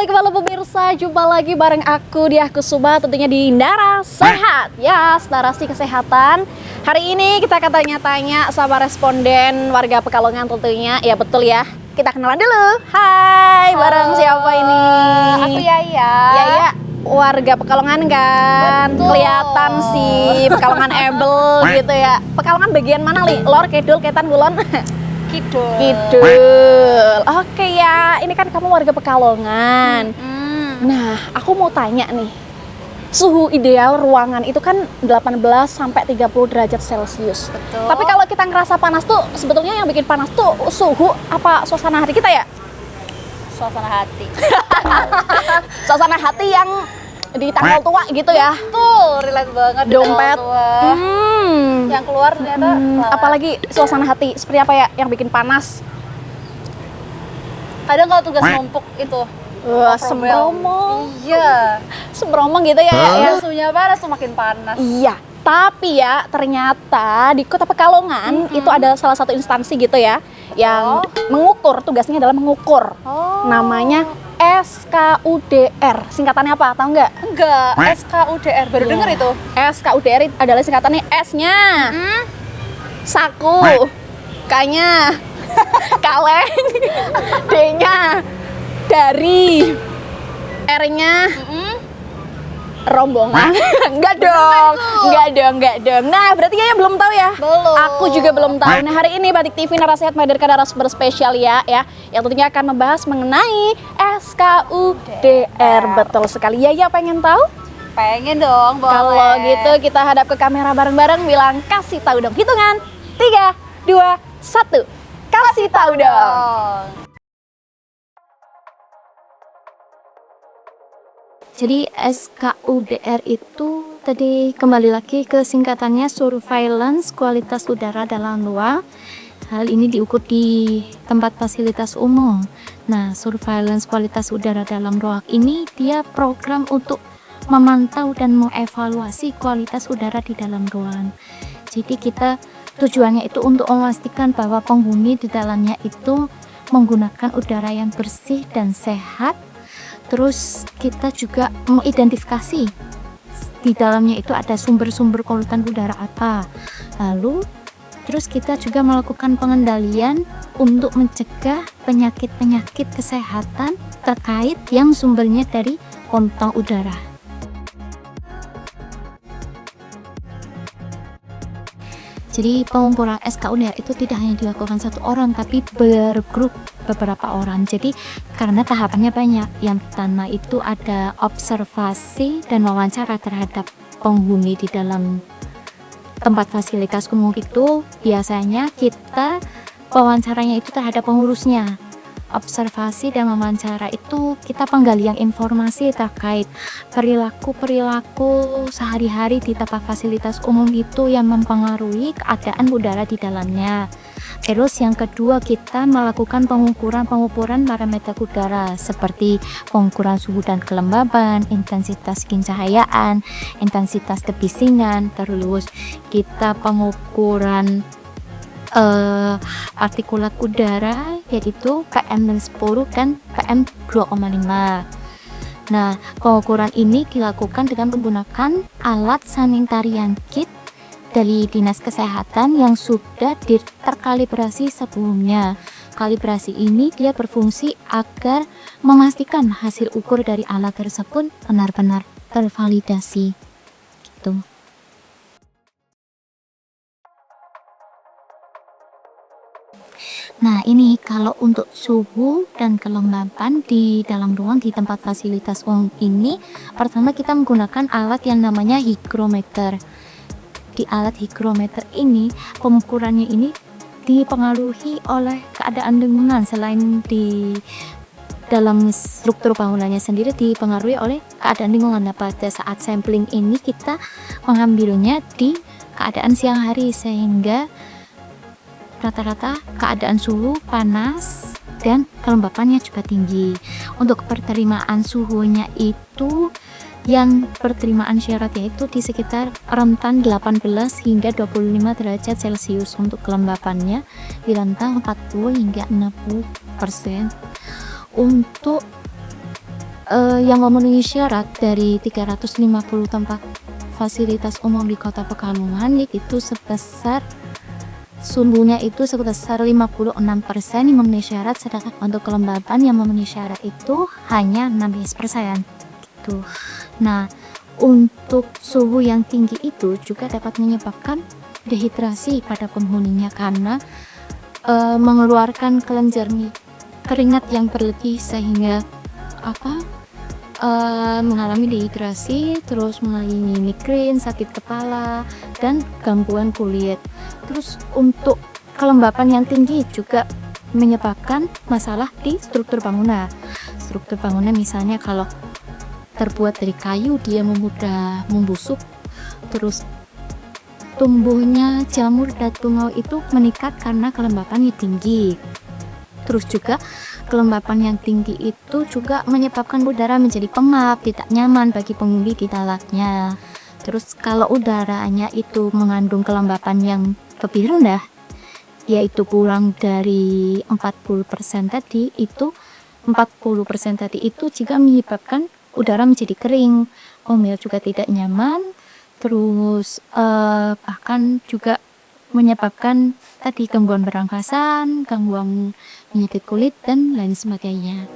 kembali pemirsa, jumpa lagi bareng aku di Aku Suba, tentunya di Nara Sehat. Ya, narasi kesehatan. Hari ini kita akan tanya-tanya sama responden warga Pekalongan tentunya. Ya betul ya, kita kenalan dulu. Hai, bareng siapa ini? Aku Yaya. Yaya, warga Pekalongan kan? Betul. Kelihatan sih, Pekalongan Ebel gitu ya. Pekalongan bagian mana, Li? Lor, Kidul, Ketan, Kulon? Kidul. Kidul. Oke ya, ini kan kamu warga Pekalongan. Nah, aku mau tanya nih. Suhu ideal ruangan itu kan 18 sampai 30 derajat Celcius. Betul. Tapi kalau kita ngerasa panas tuh, sebetulnya yang bikin panas tuh suhu apa suasana hati kita ya? Suasana hati. Suasana hati yang di tanggal tua gitu ya. Tuh, relate banget. di Dompet. tanggal tua. Yang keluar ternyata. Apalagi suasana hati seperti apa ya yang bikin panas? Kadang kalau tugas numpuk itu. Wah, overwhelm. sembromong. Iya. Sembromong gitu ya. Ya. Suhunya panas semakin panas. Iya, tapi ya ternyata di Kota Pekalongan itu ada salah satu instansi gitu ya yang mengukur, tugasnya adalah mengukur. Namanya SKUDR. Singkatannya apa? Tahu nggak? Enggak, SKUDR. Baru Iya. denger itu. SKUDR adalah singkatannya S-nya saku, K-nya kaleng, D-nya dari, R-nya rombongan. Enggak dong. Nah, berarti Yaya belum tahu ya? Belum. Aku juga belum tahu. Nah, hari ini Batik TV Nara Sehat menghadirkan narasumber spesial ya, yang tentunya akan membahas mengenai SKUDR. Betul sekali. Yaya pengen tahu? Pengen dong, boleh. Kalau gitu kita hadap ke kamera bareng-bareng, bilang kasih tahu dong. Hitungan 3, 2, 1. Kasih tahu dong. Jadi SKUDR itu tadi kembali lagi ke singkatannya Surveillance Kualitas Udara Dalam Ruang. Hal ini diukur di tempat fasilitas umum. Nah, Surveillance Kualitas Udara Dalam Ruang ini dia program untuk memantau dan mengevaluasi kualitas udara di dalam ruangan. Jadi kita tujuannya itu untuk memastikan bahwa penghuni di dalamnya itu menggunakan udara yang bersih dan sehat. Terus kita juga mengidentifikasi di dalamnya itu ada sumber-sumber polutan udara apa. Lalu terus kita juga melakukan pengendalian untuk mencegah penyakit-penyakit kesehatan terkait yang sumbernya dari polutan udara. Jadi pengukuran SKUDR itu tidak hanya dilakukan satu orang, tapi bergrup beberapa orang. Jadi karena tahapannya banyak. Yang pertama itu ada observasi dan wawancara terhadap penghuni di dalam tempat fasilitas umum itu. Biasanya kita wawancaranya itu terhadap pengurusnya. Observasi dan wawancara itu kita penggalian informasi terkait perilaku sehari-hari di tempat fasilitas umum itu yang mempengaruhi keadaan udara di dalamnya. Terus yang kedua kita melakukan pengukuran parameter udara seperti pengukuran suhu dan kelembaban, intensitas pencahayaan, intensitas kebisingan. Terus kita pengukuran partikulat udara yaitu PM10 dan PM2,5. Nah, pengukuran ini dilakukan dengan menggunakan alat sanitarian kit dari Dinas Kesehatan yang sudah terkalibrasi sebelumnya. Kalibrasi ini dia berfungsi agar memastikan hasil ukur dari alat tersebut benar-benar tervalidasi. Gitu. Nah, ini kalau untuk suhu dan kelembapan di dalam ruang di tempat fasilitas umum ini, pertama kita menggunakan alat yang namanya hygrometer. Di alat hygrometer ini, pengukurannya ini dipengaruhi oleh keadaan lingkungan. Selain di dalam struktur bangunannya sendiri dipengaruhi oleh keadaan lingkungan. Nah, pada saat sampling ini kita mengambilnya di keadaan siang hari sehingga rata-rata keadaan suhu panas dan kelembapannya juga tinggi. Untuk penerimaan suhunya itu yang penerimaan syarat yaitu di sekitar rentan 18 hingga 25 derajat Celcius. Untuk kelembapannya di rentang 40 hingga 60%. Untuk yang memenuhi syarat dari 350 tempat fasilitas umum di Kota Pekalongan itu sebesar sumbunya itu sebesar 56% yang memenuhi syarat, sedangkan untuk kelembaban yang memenuhi syarat itu hanya 16% gitu. Nah, untuk suhu yang tinggi itu juga dapat menyebabkan dehidrasi pada penghuninya karena mengeluarkan kelenjar keringat yang berlebih sehingga mengalami dehidrasi, terus mengalami migrain, sakit kepala, dan gangguan kulit. Terus untuk kelembapan yang tinggi juga menyebabkan masalah di struktur bangunan. Struktur bangunan misalnya kalau terbuat dari kayu dia mudah membusuk, terus tumbuhnya jamur dan tungau itu meningkat karena kelembapannya tinggi. Terus juga kelembapan yang tinggi itu juga menyebabkan udara menjadi pengap, tidak nyaman bagi penghuni di dalamnya. Terus kalau udaranya itu mengandung kelembapan yang lebih rendah, yaitu kurang dari 40% tadi itu, 40% tadi itu juga menyebabkan udara menjadi kering, omel juga tidak nyaman, terus bahkan juga menyebabkan tadi gangguan pernafasan, gangguan penyakit kulit, dan lain sebagainya.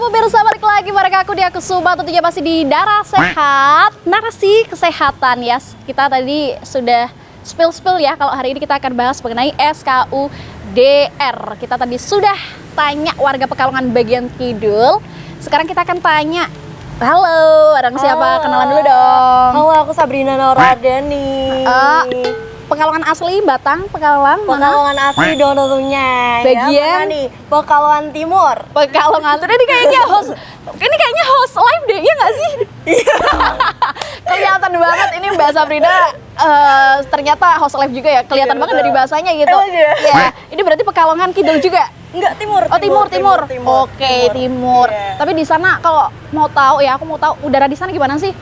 Pemirsa, balik lagi bareng aku di Aku Suba, tentunya masih di Darah Sehat, narasi kesehatan ya. Kita tadi sudah spill ya, kalau hari ini kita akan bahas mengenai SKUDR. Kita tadi sudah tanya warga Pekalongan bagian Kidul. Sekarang kita akan tanya, halo, bareng siapa? Kenalan dulu dong. Halo, aku Sabrina Noradeni. Pekalongan asli, Batang, Pekalongan mana? Pekalongan asli dong tentunya. Bagian ya, mana nih? Pekalongan Timur. Pekalongan tuh ini kayaknya host live deh, ya nggak sih? Kelihatan banget ini Mbak Sabrina ternyata host live juga ya. Kelihatan banget dari bahasanya gitu. Ya, ini berarti Pekalongan Kidul juga. Enggak, Timur. Oh, timur. Oke, timur. Yeah. Tapi di sana kalau mau tahu ya, aku mau tahu udara di sana gimana sih?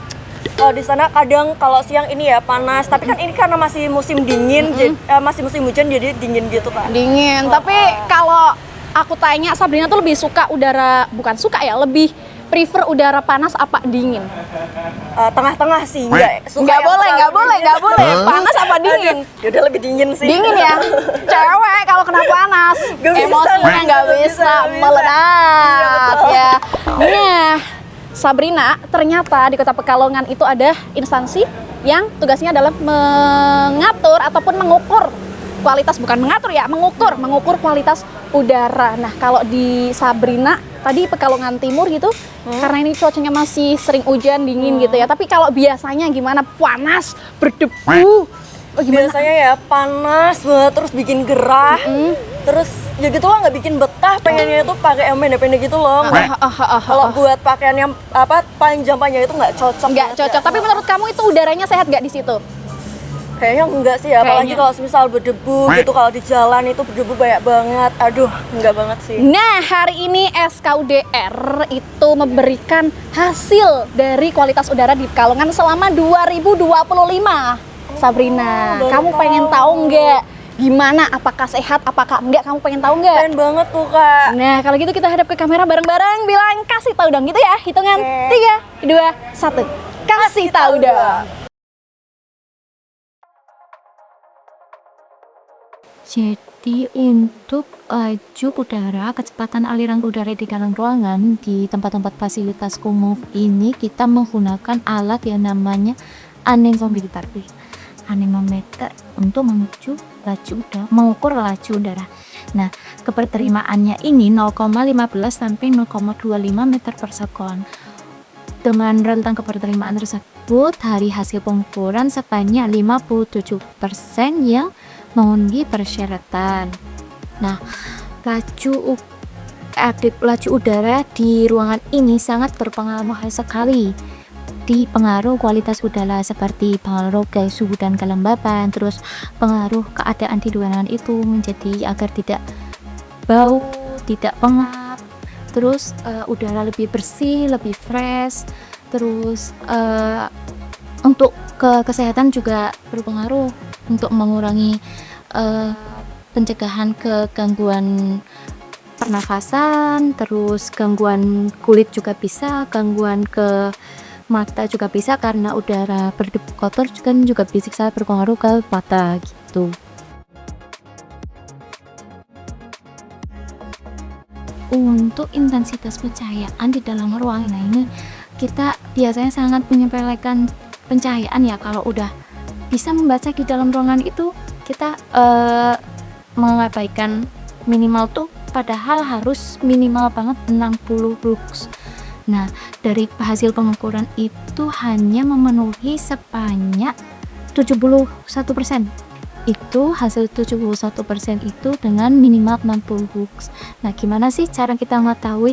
Di sana kadang kalau siang ini ya panas, tapi kan ini karena masih musim dingin, masih musim hujan jadi dingin gitu kan. Dingin. Tapi kalau aku tanya, Sabrina tuh lebih suka udara, bukan suka ya, lebih prefer udara panas apa dingin? Tengah-tengah sih, nggak boleh. Panas apa dingin? Ya udah lebih dingin sih. Dingin ya. Cewek kalau kena panas, emosinya nggak bisa meledak ya. Nah, Sabrina, ternyata di Kota Pekalongan itu ada instansi yang tugasnya adalah mengatur ataupun mengukur kualitas, bukan mengatur ya, mengukur kualitas udara. Nah, kalau di Sabrina tadi Pekalongan Timur gitu, karena ini cuacanya masih sering hujan, dingin gitu ya. Tapi kalau biasanya gimana? Panas, berdebu. Gimana? Biasanya ya panas banget, terus bikin gerah, terus ya gitu lah, nggak bikin betah, pengennya itu pakai yang pendek-pendek gitu loh. Kalau buat pakaian yang panjang-panjang itu nggak cocok. Nggak cocok. Tapi menurut kamu itu udaranya sehat nggak di situ? Kayaknya enggak sih ya, apalagi kalau misal berdebu gitu, kalau di jalan itu berdebu banyak banget. Aduh, enggak banget sih. Nah, hari ini SKUDR itu memberikan hasil dari kualitas udara di Pekalongan selama 2025. Sabrina, kamu pengen tahu nggak gimana? Apakah sehat? Apakah enggak? Kamu pengen tahu nggak? Pengen banget tuh, Kak. Nah, kalau gitu kita hadap ke kamera bareng-bareng, bilang kasih tahu dong gitu ya. Hitungan 3, 2, 1. Kasih tahu dong. Jadi untuk laju udara, kecepatan aliran udara di dalam ruangan di tempat-tempat fasilitas umum ini kita menggunakan alat yang namanya anemometer untuk mengukur laju udara. Nah, keterterimaannya ini 0,15 sampai 0,25 meter per sekon. Dengan rentang keterterimaan tersebut, dari hasil pengukuran sebanyak 57% yang memenuhi persyaratan. Nah, laju udara di ruangan ini sangat berpengaruh sekali Jadi pengaruh kualitas udara seperti pengaruh gaya suhu dan kelembapan, terus pengaruh keadaan di ruangan itu menjadi agar tidak bau, tidak pengap, terus udara lebih bersih, lebih fresh, terus untuk kesehatan juga berpengaruh untuk mengurangi pencegahan ke gangguan pernafasan, terus gangguan kulit juga bisa, gangguan ke mata juga bisa karena udara berdebu kotor juga bisa berpengaruh ke mata gitu. Untuk intensitas pencahayaan di dalam ruangan, nah ini kita biasanya sangat menyepelekan pencahayaan ya. Kalau udah bisa membaca di dalam ruangan itu, kita mengabaikan minimal tuh, padahal harus minimal banget 60 lux. Nah, dari hasil pengukuran itu hanya memenuhi sebanyak 71%. Itu hasil 71% itu dengan minimal 60 lux. Nah, gimana sih cara kita mengetahui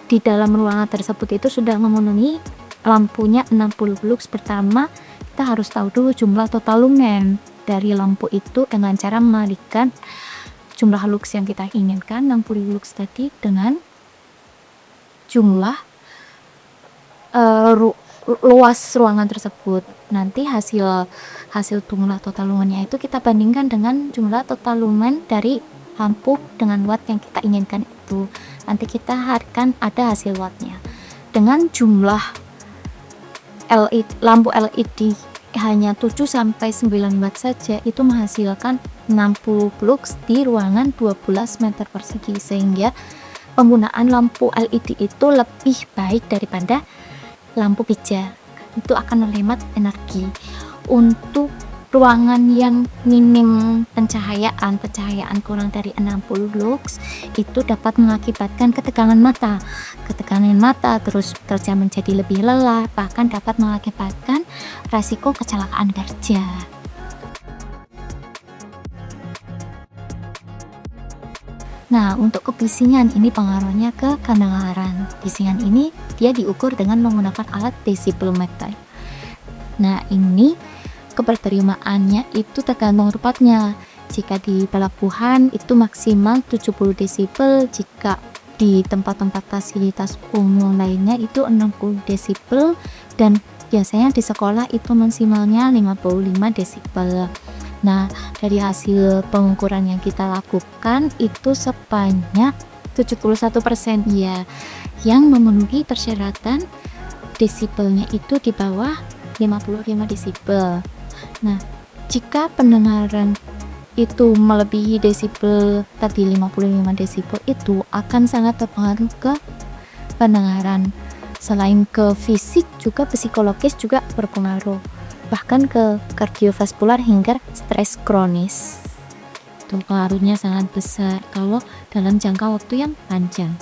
di dalam ruangan tersebut itu sudah memenuhi lampunya 60 lux? Pertama, kita harus tahu dulu jumlah total lumen dari lampu itu dengan cara mengalihkan jumlah lux yang kita inginkan 60 lux tadi dengan jumlah luas ruangan tersebut. Nanti hasil jumlah total lumennya itu kita bandingkan dengan jumlah total lumen dari lampu dengan watt yang kita inginkan itu. Nanti kita akan ada hasil wattnya. Dengan jumlah lampu LED hanya 7-9 watt saja, itu menghasilkan 60 lux di ruangan 12 meter persegi, sehingga penggunaan lampu LED itu lebih baik daripada lampu pijar. Itu akan menghemat energi. Untuk ruangan yang minim pencahayaan kurang dari 60 lux itu dapat mengakibatkan ketegangan mata, terus kerja menjadi lebih lelah, bahkan dapat mengakibatkan resiko kecelakaan kerja. Nah, untuk kebisingan ini pengaruhnya ke kedengaran. Bisingan ini dia diukur dengan menggunakan alat desibelometer. Nah, ini keberterimaannya itu tergantung tempatnya. Jika di pelabuhan itu maksimal 70 desibel, jika di tempat-tempat fasilitas umum lainnya itu 60 desibel, dan biasanya di sekolah itu maksimalnya 55 desibel. Nah, dari hasil pengukuran yang kita lakukan itu sebanyak 71% ya yang memenuhi persyaratan desibelnya itu di bawah 55 desibel. Nah, jika pendengaran itu melebihi desibel tadi 55 desibel, itu akan sangat terpengaruh ke pendengaran. Selain ke fisik juga psikologis juga berpengaruh, bahkan ke kardiovaskular hingga stres kronis. Itu pengaruhnya sangat besar kalau dalam jangka waktu yang panjang.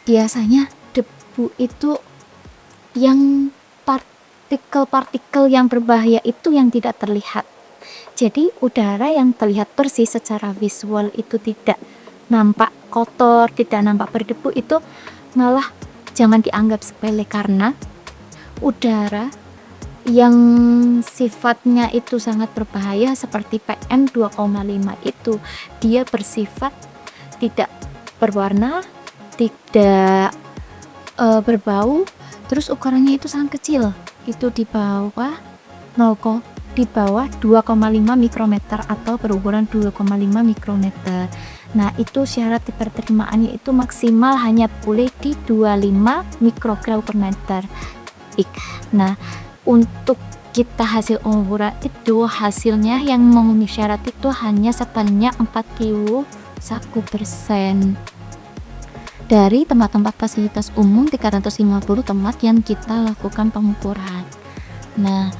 Biasanya debu itu yang partikel-partikel yang berbahaya itu yang tidak terlihat. Jadi udara yang terlihat persis secara visual itu tidak nampak kotor, tidak nampak berdebu, itu malah jangan dianggap sepele, karena udara yang sifatnya itu sangat berbahaya seperti PM 2,5 itu dia bersifat tidak berwarna, tidak berbau, terus ukurannya itu sangat kecil, itu di bawah 2,5 mikrometer atau berukuran 2,5 mikrometer. Nah, itu syarat keberterimaannya itu maksimal hanya boleh di 25 mikrogram per meter. Nah, untuk kita hasil pengukuran itu hasilnya yang memenuhi syarat itu hanya sebanyak 41% dari tempat-tempat fasilitas umum 350 tempat yang kita lakukan pengukuran. Nah,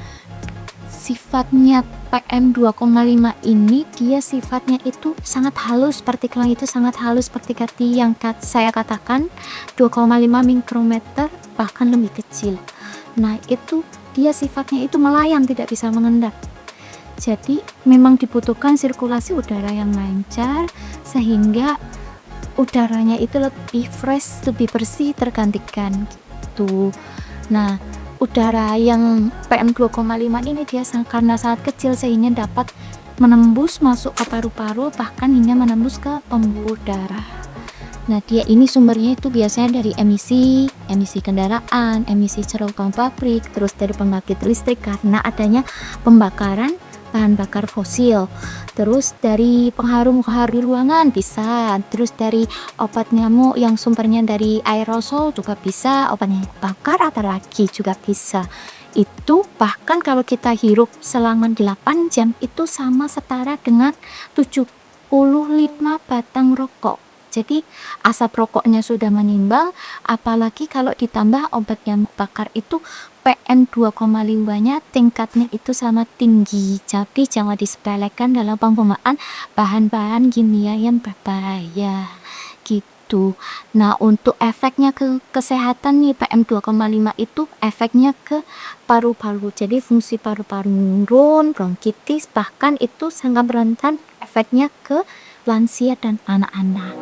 sifatnya PM 2,5 ini dia sifatnya itu sangat halus, partikelnya itu sangat halus seperti yang saya katakan 2,5 mikrometer bahkan lebih kecil. Nah, itu dia sifatnya itu melayang, tidak bisa mengendap. Jadi memang dibutuhkan sirkulasi udara yang lancar sehingga udaranya itu lebih fresh, lebih bersih tergantikan gitu. Nah, udara yang PM2,5 ini dia karena sangat kecil sehingga dapat menembus masuk ke paru-paru, bahkan hingga menembus ke pembuluh darah. Nah, dia ini sumbernya itu biasanya dari emisi kendaraan, emisi cerukan pabrik, terus dari pembangkit listrik karena adanya pembakaran bahan bakar fosil, terus dari pengharum ruangan bisa, terus dari obat nyamuk yang sumbernya dari aerosol juga bisa, obat nyamuk bakar atau lagi juga bisa. Itu bahkan kalau kita hirup selama 8 jam itu sama setara dengan 75 batang rokok. Jadi asap rokoknya sudah menimbang, apalagi kalau ditambah obat yang bakar itu PM2,5-nya tingkatnya itu sangat tinggi. Jadi jangan disepelekan dalam penggunaan bahan-bahan kimia yang berbahaya gitu. Nah, untuk efeknya ke kesehatan nih PM2,5 itu efeknya ke paru-paru. Jadi fungsi paru-paru menurun, bronkitis, bahkan itu sangat rentan efeknya ke lansia dan anak-anak.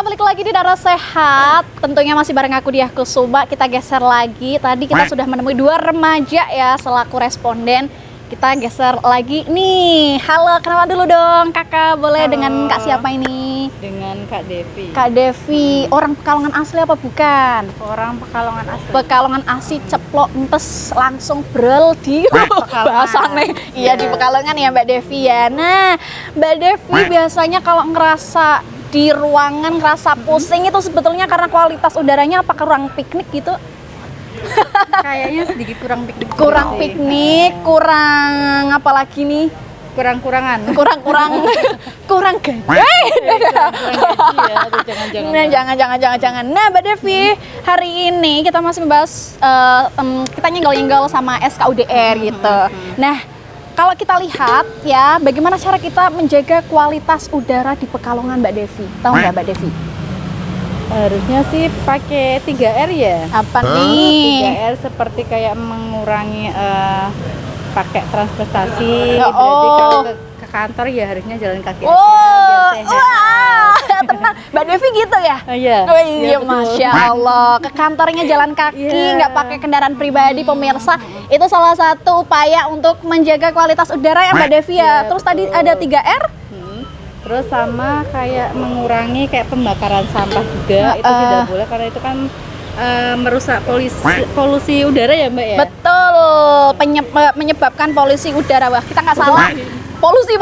Balik lagi di Darah Sehat. Tentunya masih bareng aku Diah Kusuma. Kita geser lagi. Tadi kita sudah menemui 2 remaja ya selaku responden. Kita geser lagi nih. Halo, kenalan dulu dong Kakak. Boleh Halo. Dengan Kak siapa ini? Dengan Kak Devi. Kak Devi. Orang Pekalongan asli apa bukan? Orang Pekalongan asli. Pekalongan asli, ceplok empes langsung brel di bahasa nih. Iya, di Pekalongan ya Mbak Devi ya. Nah, Mbak Devi biasanya kalau ngerasa di ruangan ngerasa pusing itu sebetulnya karena kualitas udaranya apa kurang piknik gitu? Kayaknya sedikit kurang piknik. Kurang sih. piknik, kurang apa lagi nih? Kurang-kurangan. Kurang gaji. Kurang gaji ya, atau jangan-jangan. Nah, jangan. Nah, Mbak Devi, hari ini kita masih membahas kita nyenggol-nyenggol sama SKUDR gitu. Nah, kalau kita lihat ya, bagaimana cara kita menjaga kualitas udara di Pekalongan, Mbak Devi? Tahu nggak Mbak Devi? Harusnya sih pakai 3R ya. Apa nih? 3R seperti kayak mengurangi pakai transportasi. Ya, Berarti oh. kalau ke kantor ya harusnya jalan kaki aja Oh, biar sehat. wah, tenang. Mbak Devi gitu ya? Oh, iya. Oh iya, Iya, betul. Masya Allah. Ke kantornya jalan kaki, Iya. nggak pakai kendaraan pribadi, pemirsa. Itu salah satu upaya untuk menjaga kualitas udara ya Mbak Devi ya. Iya, Terus tadi betul. ada 3R? Terus sama kayak mengurangi kayak pembakaran sampah juga itu tidak boleh karena itu kan merusak polusi udara ya Mbak ya. Betul, menyebabkan polusi udara. Wah, kita nggak salah. Polisi.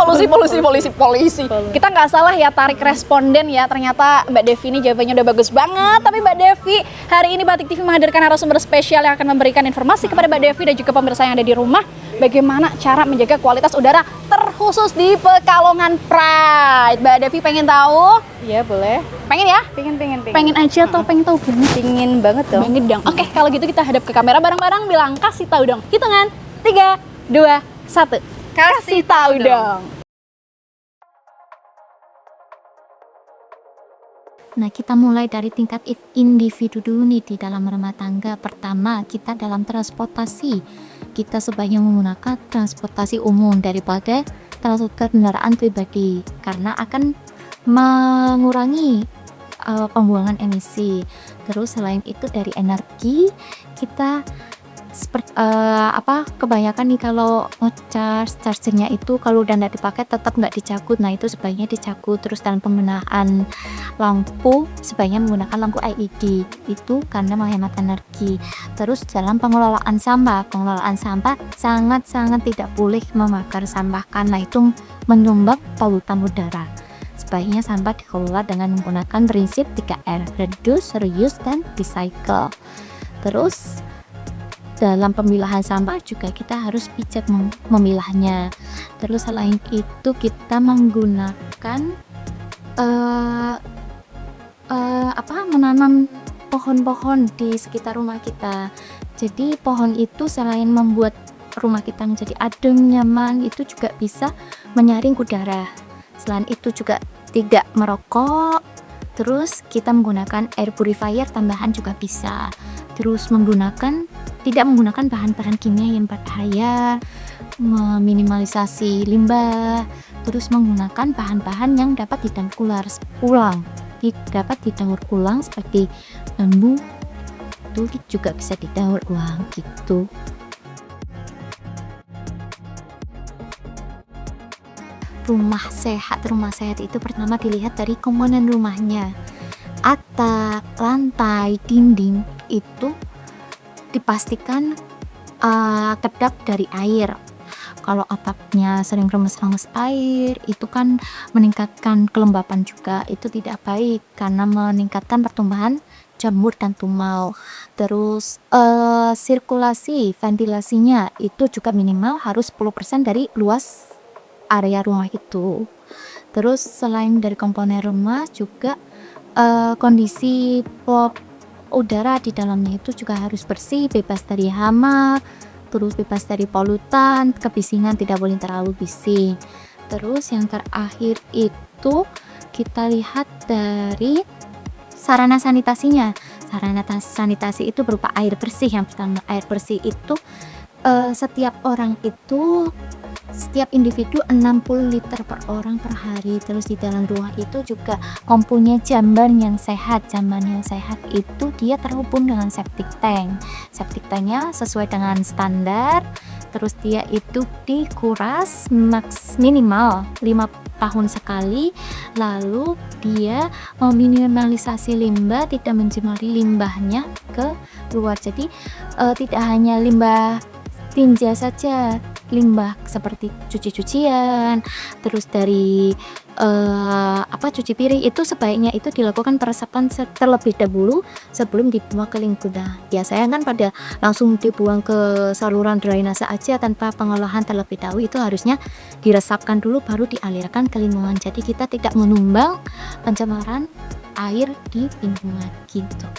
Kita nggak salah ya tarik responden ya. Ternyata Mbak Devi ini jawabannya udah bagus banget. Tapi Mbak Devi, hari ini Batik TV menghadirkan narasumber spesial yang akan memberikan informasi kepada Mbak Devi dan juga pemirsa yang ada di rumah. Bagaimana cara menjaga kualitas udara terkhusus di Pekalongan Pride. Mbak Devi pengen tahu? Iya boleh. Pengen ya? Pengen Pengen aja atau pengen tahu banget? Pingin banget dong. Pengen dong. Oke, kalau gitu kita hadap ke kamera bareng-bareng bilang kasih tahu dong. Hitungan 3, 2, 1. Kasih tahu dong. Nah, kita mulai dari tingkat individu dulu nih di dalam rumah tangga. Pertama, kita dalam transportasi. Kita sebaiknya menggunakan transportasi umum daripada transportasi kendaraan pribadi karena akan mengurangi pembuangan emisi. Terus selain itu dari energi, kita kebanyakan nih kalau chargernya itu kalau udah nggak dipakai tetap nggak dicagut. Nah, itu sebaiknya dicagut. Terus dalam penggunaan lampu sebaiknya menggunakan lampu LED itu karena menghemat energi. Terus dalam pengelolaan sampah sangat tidak boleh membakar sampah karena itu menyumbang polutan udara. Sebaiknya sampah dikelola dengan menggunakan prinsip 3R, reduce, reuse, dan recycle. Terus dalam pemilahan sampah juga kita harus bijak memilahnya. Terus selain itu kita menggunakan menanam pohon-pohon di sekitar rumah kita. Jadi pohon itu selain membuat rumah kita menjadi adem, nyaman, itu juga bisa menyaring udara. Selain itu juga tidak merokok, terus kita menggunakan air purifier tambahan juga bisa. Terus tidak menggunakan bahan-bahan kimia yang berbahaya, meminimalisasi limbah, terus menggunakan bahan-bahan yang dapat didaur ulang seperti bambu, itu juga bisa didaur ulang gitu. Rumah sehat itu pertama dilihat dari komponen rumahnya. Atap, lantai, dinding itu dipastikan kedap dari air. Kalau atapnya sering remes-remes air, itu kan meningkatkan kelembapan juga. Itu tidak baik karena meningkatkan pertumbuhan jamur dan tumal. Terus sirkulasi ventilasinya itu juga minimal harus 10% dari luas area rumah itu. Terus selain dari komponen rumah juga kondisi udara di dalamnya itu juga harus bersih, bebas dari hama, terus bebas dari polutan, kebisingan tidak boleh terlalu bising. Terus yang terakhir itu kita lihat dari sarana sanitasinya. Sarana sanitasi itu berupa air bersih. Yang pertama, air bersih itu setiap individu 60 liter per orang per hari. Terus di dalam rumah itu juga mempunyai jamban yang sehat. Jamban yang sehat itu dia terhubung dengan septic tank. Septic tanknya sesuai dengan standar. Terus dia itu dikuras minimal 5 tahun sekali. Lalu dia meminimalisasi limbah, tidak mencemari limbahnya ke luar. Jadi tidak hanya limbah tinja saja, limbah seperti cuci-cucian, terus dari cuci piring itu sebaiknya itu dilakukan peresapan terlebih dahulu sebelum dibuang ke lingkungan. Biasanya kan pada langsung dibuang ke saluran drainase aja tanpa pengolahan terlebih dahulu. Itu harusnya diresapkan dulu baru dialirkan ke lingkungan. Jadi kita tidak menumbang pencemaran air di lingkungan gitu.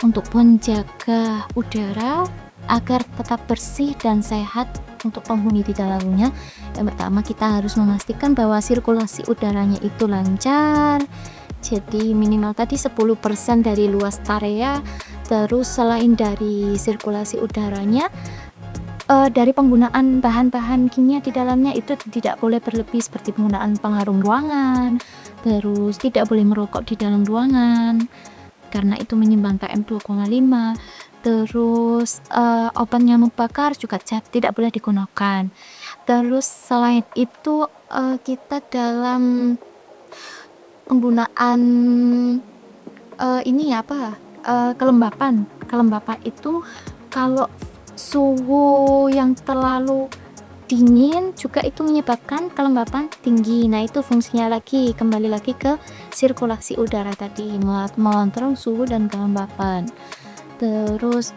Untuk menjaga udara agar tetap bersih dan sehat untuk penghuni di dalamnya, yang pertama kita harus memastikan bahwa sirkulasi udaranya itu lancar. Jadi minimal tadi 10% dari luas area. Terus selain dari sirkulasi udaranya, dari penggunaan bahan-bahan kimia di dalamnya itu tidak boleh berlebih, seperti penggunaan pengharum ruangan. Terus tidak boleh merokok di dalam ruangan karena itu menyumbang PM2,5. Terus obat nyamuk bakar juga tidak boleh digunakan. Terus selain itu kita dalam penggunaan kelembapan itu, kalau suhu yang terlalu dingin juga itu menyebabkan kelembapan tinggi. Nah, itu fungsinya kembali lagi ke sirkulasi udara tadi, mengontrol suhu dan kelembapan. Terus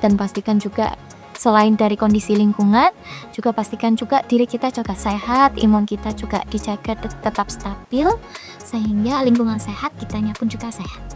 dan pastikan juga selain dari kondisi lingkungan, juga pastikan juga diri kita juga sehat, imun kita juga dijaga tetap stabil, sehingga lingkungan sehat, kitanya pun juga sehat.